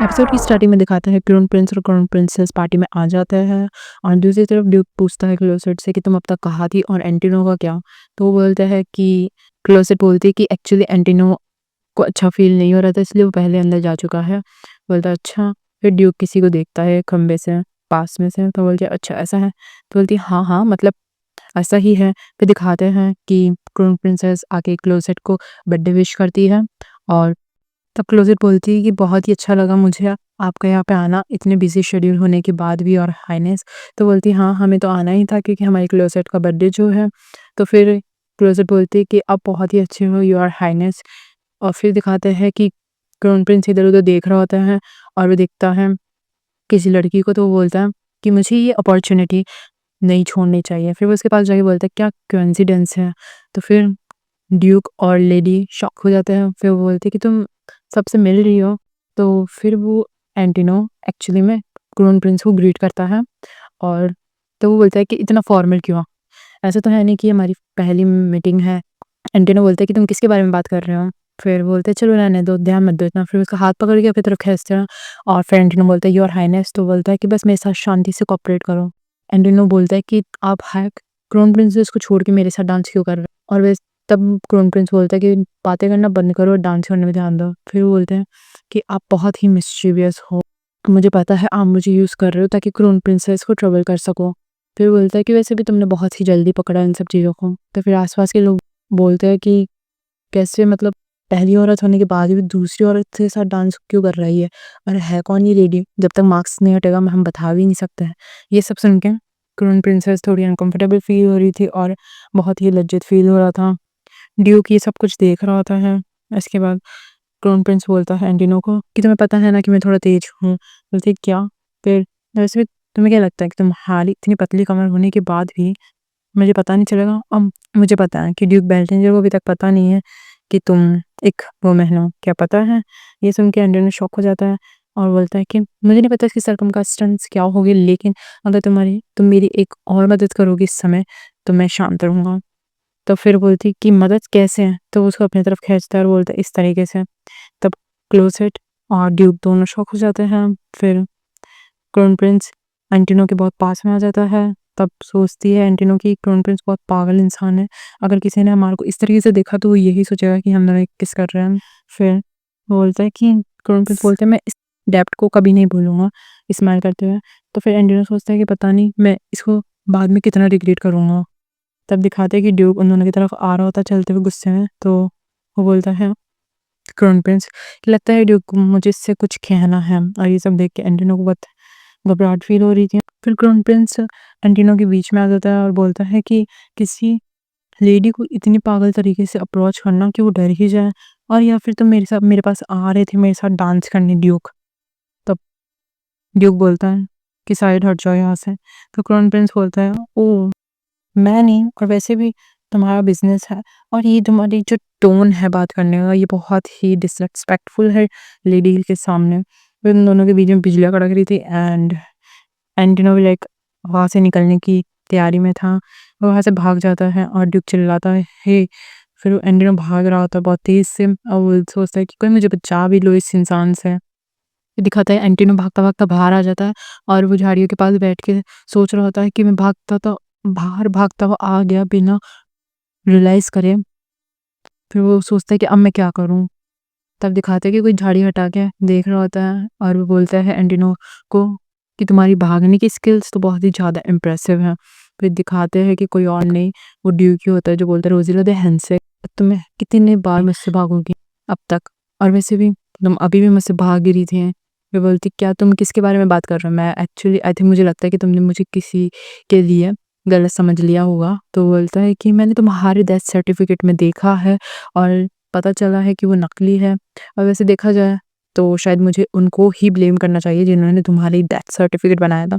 Episode की starting में दिखाता है क्राउन प्रिंस और क्राउन प्रिंसेस पार्टी में आ जाता है और दूसरी तरफ ड्यूक पूछता है क्लोसेट से कि तुम अब तक कहाँ थी और एंटिनो का क्या। तो वो बोलता है कि क्लोसेट बोलती है कि एक्चुअली एंटिनो को अच्छा फील नहीं हो रहा था इसलिए वो पहले अंदर जा चुका है। बोलता है अच्छा। फिर ड्यूक किसी को देखता है खंबे से पास में से, तो बोलती है अच्छा ऐसा है। तो बोलती है हाँ हाँ मतलब ऐसा ही है। फिर दिखाते हैं कि क्राउन प्रिंसेस आके क्लोसेट को बर्थडे विश करती है और तब क्लोज़ेट बोलती है कि बहुत ही अच्छा लगा मुझे आपका यहाँ पे आना इतने बिज़ी शेड्यूल होने के बाद भी और हाईनेस। तो बोलती है हाँ, हमें तो आना ही था क्योंकि हमारी क्लोज़ेट का बर्थडे जो है। तो फिर क्लोज़ेट बोलती है कि आप बहुत ही अच्छे हो योर हाईनेस। और फिर दिखाते हैं कि क्राउन प्रिंस इधर-उधर देख रहा होता है और वो देखता है किसी लड़की को, तो वो बोलता है कि मुझे ये अपॉर्च्युनिटी नहीं छोड़नी चाहिए। फिर वो उसके पास जाके बोलता है क्या कोइंसिडेंस है। तो फिर ड्यूक और लेडी शॉक हो जाते हैं। फिर वो बोलते हैं कि तुम सबसे मिल रही हो। तो फिर वो एंटिनो एक्चुअली में क्राउन प्रिंस को ग्रीट करता है और तो वो बोलता है कि इतना फॉर्मल क्यों? ऐसा तो है नहीं कि हमारी पहली मीटिंग है। एंटिनो बोलता है कि तुम किसके बारे में बात कर रहे हो? फिर बोलते हैं चलो रहने दो, ध्यान मत दो इतना। फिर उसका हाथ पकड़ के अपनी तरफ खींचते हैं और फिर एंटिनो बोलता है योर हाइनेस। तो बोलता है कि बस मेरे साथ शांति से कोऑपरेट करो। एंटिनो बोलता है कि आप हाक क्राउन प्रिंसेस को छोड़ के मेरे साथ डांस क्यों कर रहे हो? और वैसे तब क्राउन प्रिंस बोलता है कि बातें करना बंद करो और डांस करने में ध्यान दो। फिर वो बोलते हैं कि आप बहुत ही मिस्चीवियस हो। मुझे पता है आप मुझे यूज़ कर रहे हो ताकि क्राउन प्रिंसेस को ट्रबल कर सको। फिर बोलता है कि वैसे भी तुमने बहुत ही जल्दी पकड़ा इन सब चीज़ों को। तो फिर आस-पास के लोग बोलते हैं कि कैसे मतलब पहली औरत होने के बाद भी दूसरी औरत के साथ डांस क्यों कर रही है? और है कौन ये लेडी? जब तक मार्क्स नहीं हटेगा हम बता भी नहीं सकते हैं। ये सब सुन के क्राउन प्रिंसेस थोड़ी अनकंफर्टेबल फ़ील हो रही थी और बहुत ही लज्जित फ़ील हो रहा था। ड्यूक ये सब कुछ देख रहा होता है। इसके बाद क्राउन प्रिंस बोलता है एंटिनो को कि तुम्हें पता है ना कि मैं थोड़ा तेज हूँ। बोलती है क्या? फिर वैसे भी तुम्हें क्या लगता है कि तुम्हारी इतनी पतली कमर होने के बाद भी मुझे पता नहीं चलेगा? अब मुझे पता है कि ड्यूक बेल्टिंजर को अभी तक पता नहीं है कि तुम एक वुमन हो। क्या पता है? ये सुन के एंटिनो शॉक हो जाता है और बोलता है कि मुझे नहीं पता इसकी सरकमस्टेंस क्या होगी, लेकिन अगर तुम मेरी एक और मदद करोगी इस समय तो मैं शांत रहूँगा। तो फिर बोलती कि मदद कैसे है? तो वो उसको अपनी तरफ खींचता है और बोलता है इस तरीके से। तब क्लोसेट और ड्यूक दोनों शॉक हो जाते हैं। फिर क्राउन प्रिंस एंटिनो के बहुत पास में आ जाता है। तब सोचती है एंटिनो कि क्राउन प्रिंस बहुत पागल इंसान है। अगर किसी ने हमारे को इस तरीके से देखा तो वो यही सोचेगा कि हम दोनों किस कर रहे हैं। फिर बोलता है कि क्राउन प्रिंस बोलते हैं मैं इस डेप्थ को कभी नहीं भूलूँगा, स्माइल करते हुए। तो फिर एंटिनो सोचता है कि पता नहीं मैं इसको बाद में कितना रिग्रेट करूँगा। तब दिखाते हैं कि ड्यूक उन दोनों की तरफ आ रहा होता है चलते हुए गुस्से में। तो वो बोलता है क्राउन प्रिंस कि लगता है ड्यूक को मुझे इससे कुछ कहना है। और ये सब देख के एंटिनो को बहुत घबराहट फील हो रही थी। फिर क्राउन प्रिंस एंटिनो के बीच में आ जाता है और बोलता है कि किसी लेडी को इतनी पागल तरीके से अप्रोच करना कि वो डर ही जाए, और या फिर तुम मेरे पास आ रहे थे मेरे साथ डांस करने ड्यूक। तब ड्यूक बोलता है कि साइड हट जाओ यहाँ से। तो क्राउन प्रिंस बोलता है ओ मैं नहीं, और वैसे भी तुम्हारा बिज़नेस है और ये तुम्हारी जो टोन है बात करने का ये बहुत ही डिसरिस्पेक्टफुल है लेडी के सामने। फिर उन दोनों के बीच में बिजलियाँ कड़क रही थी एंड एंटिनो भी लाइक वहाँ से निकलने की तैयारी में था। वो वहाँ से भाग जाता है और ड्यूक चिल्लाता है हे। फिर वो एंटिनो भाग रहा होता है बहुत तेज़ से और वो सोचता है कि कोई मुझे बचा भी लो इस इंसान से। ये दिखाता है एंटिनो भागता-भागता बाहर आ जाता है और वो झाड़ियों के पास बैठ के सोच रहा होता है कि मैं भागता तो बाहर भागता हुआ आ गया बिना रियलाइज़ करे। फिर वो सोचता है कि अब मैं क्या करूँ? तब दिखाते हैं कि कोई झाड़ी हटा के देख रहा होता है और वो बोलता है एंटिनो को कि तुम्हारी भागने की स्किल्स तो बहुत ही ज़्यादा इम्प्रेसिव हैं। फिर दिखाते हैं कि कोई और नहीं, वो ड्यूक ही होता है जो बोलता है रोज़िला द हैंडसेक तुम्हें कितने बार मुझसे भागोगी अब तक? और वैसे भी तुम अभी भी मुझसे भाग ही रही थी। फिर बोलती क्या तुम किसके बारे में बात कर रहे हो? मैं एक्चुअली आई थिंक मुझे लगता है कि तुमने मुझे किसी के लिए गलत समझ लिया होगा। तो बोलता है कि मैंने तुम्हारे डेथ सर्टिफिकेट में देखा है और पता चला है कि वो नकली है। और वैसे देखा जाए तो शायद मुझे उनको ही ब्लेम करना चाहिए जिन्होंने तुम्हारी डेथ सर्टिफिकेट बनाया था।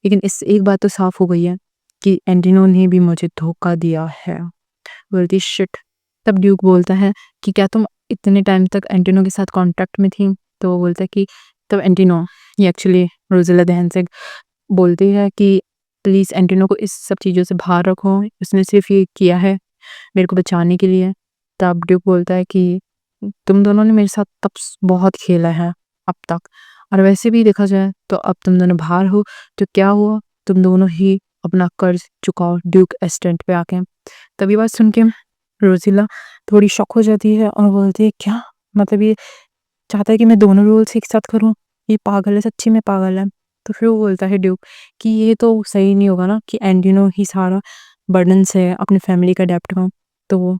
लेकिन इससे एक बात तो साफ हो गई है कि एंटिनो ने भी मुझे धोखा दिया है। बोलती शिट। तब ड्यूक बोलता है कि क्या तुम इतने टाइम तक एंटिनो के साथ कॉन्टैक्ट में थी? तो वो बोलता है कि तब एंटिनो ये एक्चुअली रोज़िला दहन से बोलती है कि प्लीज़ एंटिनो को इस सब चीज़ों से बाहर रखो, उसने सिर्फ़ ये किया है मेरे को बचाने के लिए। तब ड्यूक बोलता है कि तुम दोनों ने मेरे साथ तब बहुत खेला है अब तक, और वैसे भी देखा जाए तो अब तुम दोनों बाहर हो, तो क्या हुआ? तुम दोनों ही अपना कर्ज़ चुकाओ ड्यूक एस्टेट पे आके। तब ये बात सुन के रोज़िला थोड़ी शॉक हो जाती है और बोलती है, "क्या? मतलब ये चाहता है कि मैं दोनों रोल्स एक साथ करूँ? ये पागल है, सच्ची में पागल है।" तो फिर वो बोलता है ड्यूक कि ये तो सही नहीं होगा ना कि एंडिनो ही सारा बर्डन्स है अपनी फैमिली का डेब्ट का। तो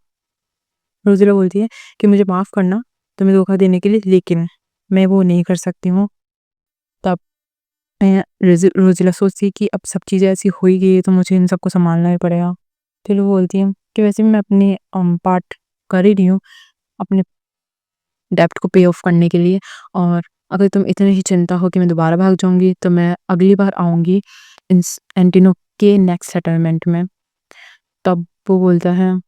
रोज़िला बोलती है कि मुझे माफ़ करना तुम्हें धोखा देने के लिए, लेकिन मैं वो नहीं कर सकती हूँ। तब रोज़िला सोचती है कि अब सब चीज़ें ऐसी हो ही गई है तो मुझे इन सबको सँभालना ही पड़ेगा। फिर वो बोलती है कि वैसे भी मैं अपनी पार्ट कर ही रही हूँ अपने डेब्ट को पे ऑफ करने के लिए, और अगर तुम इतनी ही चिंता हो कि मैं दोबारा भाग जाऊँगी तो मैं अगली बार आऊँगी इंस एंटिनो के नेक्स्ट सेटलमेंट में। तब वो बोलता है,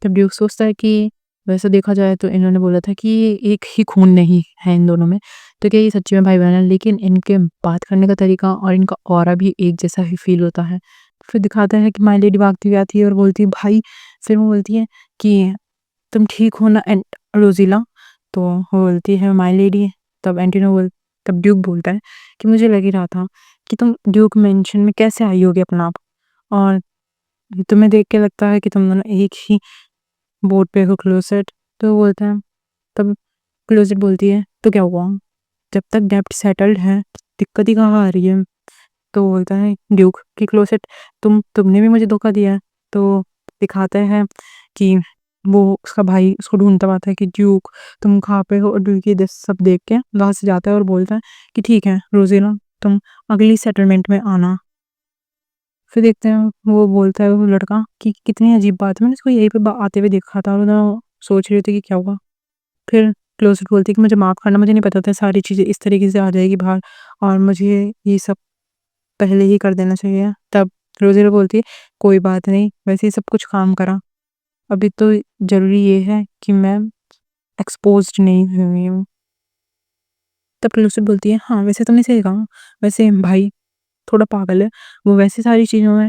तब ड्यूक सोचता है कि वैसे देखा जाए तो इन्होंने बोला था कि ये एक ही खून नहीं है इन दोनों में, तो क्या ये सच्ची में भाई-बहन हैं? लेकिन इनके बात करने का तरीका और इनका ऑरा भी एक जैसा ही फ़ील होता है। फिर दिखाता है कि माय लेडी भागती हुई आती है और बोलती है, "भाई।" फिर वो बोलती है कि तुम ठीक हो ना रोज़िला? तो वो बोलती है, माय लेडी। तब एंटिनो बोल तब ड्यूक बोलता है कि मुझे लग ही रहा था कि तुम ड्यूक मैंशन में कैसे आई होगी अपना आप, और तुम्हें देख के लगता है कि तुम दोनों एक ही बोट पे हो, क्लोसेट। तो वो बोलता है, तब क्लोसेट बोलती है, तो क्या हुआ? जब तक डेब्ट सेटल्ड है, दिक्कत ही कहाँ आ रही है? तो बोलता है ड्यूक कि क्लोसेट, तुमने भी मुझे धोखा दिया है। तो दिखाता है कि वो उसका भाई उसको ढूँढता पाता है कि ड्यूक तुम कहाँ पे हो? और ड्यूक ये दस सब देख के वहाँ से जाता है और बोलता है कि ठीक है रोज़ीना, तुम अगली सेटलमेंट में आना। फिर देखते हैं वो बोलता है वो लड़का कि कितनी अजीब बात है, मैंने इसको यहीं पे आते हुए देखा था और ना सोच रही थी कि क्या हुआ। फिर क्लोसेट बोलती है कि मुझे माफ़ करना, मुझे नहीं पता था सारी चीज़ें इस तरीके से आ जाएगी बाहर, और मुझे ये सब पहले ही कर देना चाहिए। तब रोज़ी बोलती है, "कोई बात नहीं, वैसे ही सब कुछ काम करा। अभी तो ज़रूरी ये है कि मैं एक्सपोज़्ड नहीं हुई हूँ।" तब क्लोसेट बोलती है, "हाँ, वैसे तुमने सही कहा। वैसे भाई थोड़ा पागल है। वो वैसे सारी चीज़ों में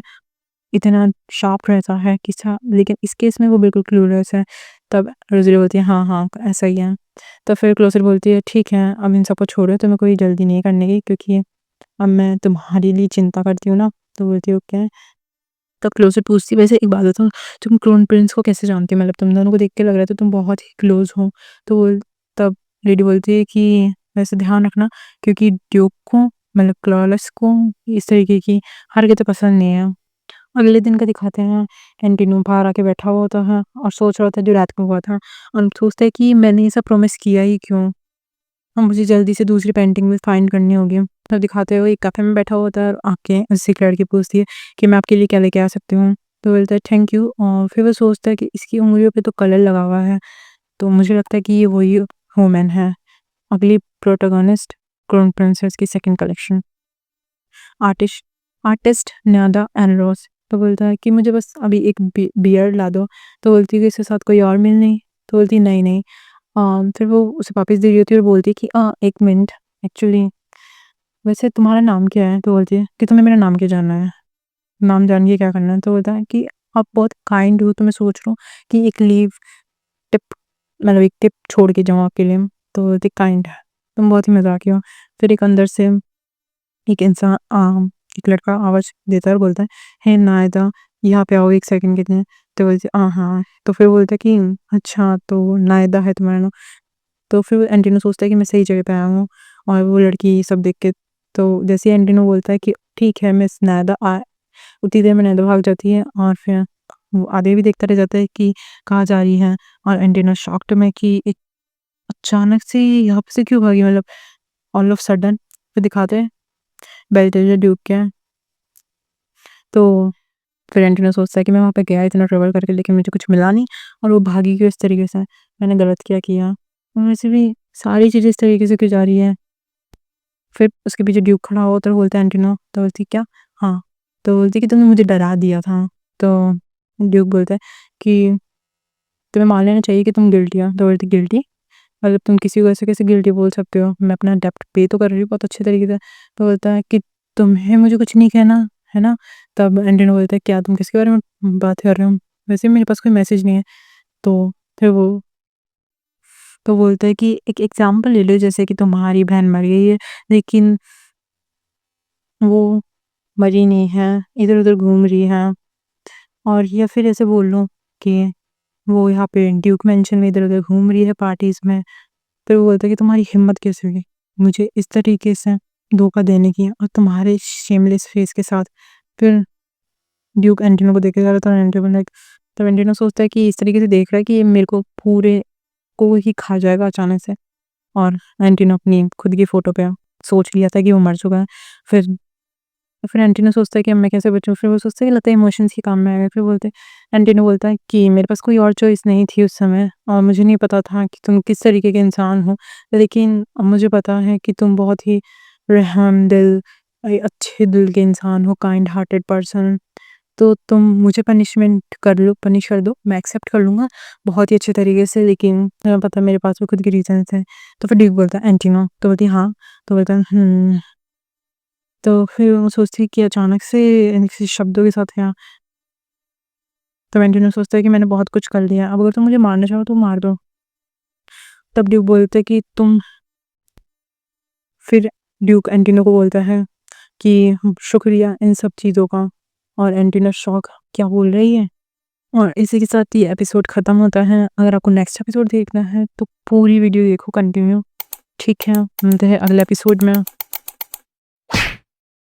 इतना शार्प रहता है कि लेकिन इस केस में वो बिल्कुल क्लूलेस है।" तब रोज़ी बोलती है, "हाँ, हाँ, ऐसा ही है।" तो फिर क्लोसेट बोलती है, "ठीक है, अब इन सबको छोड़ो, तुम्हें कोई जल्दी नहीं करने की, क्योंकि अब मैं तुम्हारे लिए चिंता करती हूँ ना।" तो बोलती है, "ओके।" तब क्लोज़र पूछती है, "वैसे एक बात बताओ, तुम क्राउन प्रिंस को कैसे जानती हो? मतलब तुम दोनों को देख के लग रहा है तो तुम बहुत ही क्लोज़ हो।" तो तब लेडी बोलती है कि वैसे ध्यान रखना, क्योंकि ड्यूक को मतलब क्लॉलेस को इस तरीके की हरकतें पसंद नहीं है। अगले दिन का दिखाते हैं, एंटिनो बाहर आके बैठा हुआ होता है और सोच रहा होता है जो रात को हुआ था, और सोचता है कि मैंने ये सब प्रॉमिस किया ही क्यों? हाँ, मुझे जल्दी से दूसरी पेंटिंग भी फाइंड करनी होगी। तब दिखाते हुए एक कैफ़े में बैठा होता है और आके उससे एक लड़की पूछती है कि मैं आपके लिए क्या लेके आ सकती हूँ? तो बोलता है थैंक यू, और फिर वो सोचता है कि इसकी उँगलियों पे तो कलर लगा हुआ है, तो मुझे लगता है कि ये वही वूमन है। अगली प्रोटोगोनिस्ट, क्राउन प्रिंसेस की सेकंड कलेक्शन। आर्टिस्ट आर्टिस्ट न्यादा एनरोस। तो बोलता है कि मुझे बस अभी एक बियर्ड ला दो। तो बोलती है कि इसके साथ कोई और मिल नहीं? तो बोलती है नहीं, नहीं। फिर वो उसे वापस दे रही होती है और बोलती है कि 1 मिनट, एक्चुअली वैसे तुम्हारा नाम क्या है? तो बोलती है कि तुम्हें मेरा नाम क्यों जानना है? नाम जान के क्या करना है? तो बोलता है कि आप बहुत काइंड हो, तो मैं सोच रहा हूँ कि एक लीव टिप, मतलब एक टिप छोड़ के जाऊँ आपके लिए। तो बोलती है काइंड, तुम बहुत ही मज़ाकिया हो। फिर एक अंदर से एक इंसान एक लड़का आवाज़ देता है और बोलता है, "हे नायदा, यहाँ पे आओ 1 सेकंड के लिए।" तो बोलती है, हाँ।" तो फिर बोलता है कि अच्छा, तो नायदा है तुम्हारा नाम? तो फिर एंटिनो सोचता है कि मैं सही जगह पे आया हूँ, और वो लड़की ये सब देख के, तो जैसे ही एंटिनो बोलता है कि ठीक है मिस नायदा, उतनी देर में नायदा भाग जाती है, और फिर वो आगे भी देखता रह जाता है कि कहाँ जा रही है, और एंटिनो शॉक्ड में कि अचानक से ये यहाँ पे से क्यों भागी, मतलब ऑल ऑफ सडन। फिर दिखाते हैं बेल्टेजर ड्यूक के हैं। तो फिर एंटिनो सोचता है कि मैं वहाँ पे गया इतना ट्रैवल करके, लेकिन मुझे कुछ मिला नहीं, और वो भागी क्यों इस तरीके से, मैंने गलत क्या किया? और वैसे भी सारी चीज़ें इस तरीके से क्यों जा रही है? फिर उसके पीछे ड्यूक खड़ा हुआ तो बोलता है एंटिनो, तो बोलती है क्या? हाँ। तो बोलती है कि तुमने मुझे डरा दिया था। तो ड्यूक बोलता है कि तुम्हें मान लेना चाहिए कि तुम गिल्टी हो। तो बोलती गिल्टी? मतलब तुम किसी को ऐसे कैसे गिल्टी बोल सकते हो? मैं अपना डेब्ट पे तो कर रही हूँ बहुत अच्छे तरीके से। तो बोलता है कि तुम्हें मुझे कुछ नहीं कहना, है ना? तब एंटिनो बोलता है क्या तुम किसके बारे में बात कर रहे हो? वैसे मेरे पास कोई मैसेज नहीं है। तो फिर वो तो बोलता है कि एक एग्ज़ाम्पल ले लो जैसे कि तुम्हारी बहन मर गई है, लेकिन वो मरी नहीं है, इधर-उधर घूम रही है। और या फिर ऐसे बोल लो कि वो यहाँ पे ड्यूक मैंशन में इधर-उधर घूम रही है पार्टीज़ में। फिर वो बोलता है कि तुम्हारी हिम्मत कैसे हुई मुझे इस तरीके से धोखा देने की और तुम्हारे शेमलेस फेस के साथ। फिर ड्यूक एंटिनो को देखेगा तो एंटिनो लाइक, तब एंटिनो सोचता है कि इस तरीके से देख रहा है कि ये मेरे को पूरे को ही खा जाएगा अचानक से। और एंटिनो अपनी खुद की फ़ोटो पे सोच लिया था कि वो मर चुका है। फिर फिर एंटिनो सोचता है कि अब मैं कैसे बचूँ? फिर वो सोचता है कि लगता है इमोशंस ही काम में आएगा। फिर एंटिनो बोलता है कि मेरे पास कोई और चॉइस नहीं थी उस समय और मुझे नहीं पता था कि तुम किस तरीके के इंसान हो। लेकिन अब मुझे पता है कि तुम बहुत ही रहमदिल, अच्छे दिल के इंसान हो, काइंड हार्टेड पर्सन। तो तुम मुझे पनिश कर दो, मैं एक्सेप्ट कर लूँगा बहुत ही अच्छे तरीके से, लेकिन तुम्हें पता है मेरे पास भी खुद के रीज़न्स हैं। तो फिर ड्यूक बोलता है एंटिनो, तो बोलती है हाँ, तो बोलता है तो फिर वो सोचती है कि अचानक से ऐसे शब्दों के साथ यहाँ, तब एंटिनो सोचता है कि मैंने बहुत कुछ कर लिया, अब अगर तुम मुझे मारना चाहो तो मार दो। तब ड्यूक बोलता है कि तुम फिर ड्यूक एंटिनो को बोलता है कि शुक्रिया इन सब चीज़ों का। और एंटिनो शॉक, क्या बोल रही है? और इसी के साथ ये एपिसोड ख़त्म होता है। अगर आपको नेक्स्ट एपिसोड देखना है तो पूरी वीडियो देखो कंटिन्यू, ठीक है? मिलते हैं अगले एपिसोड में।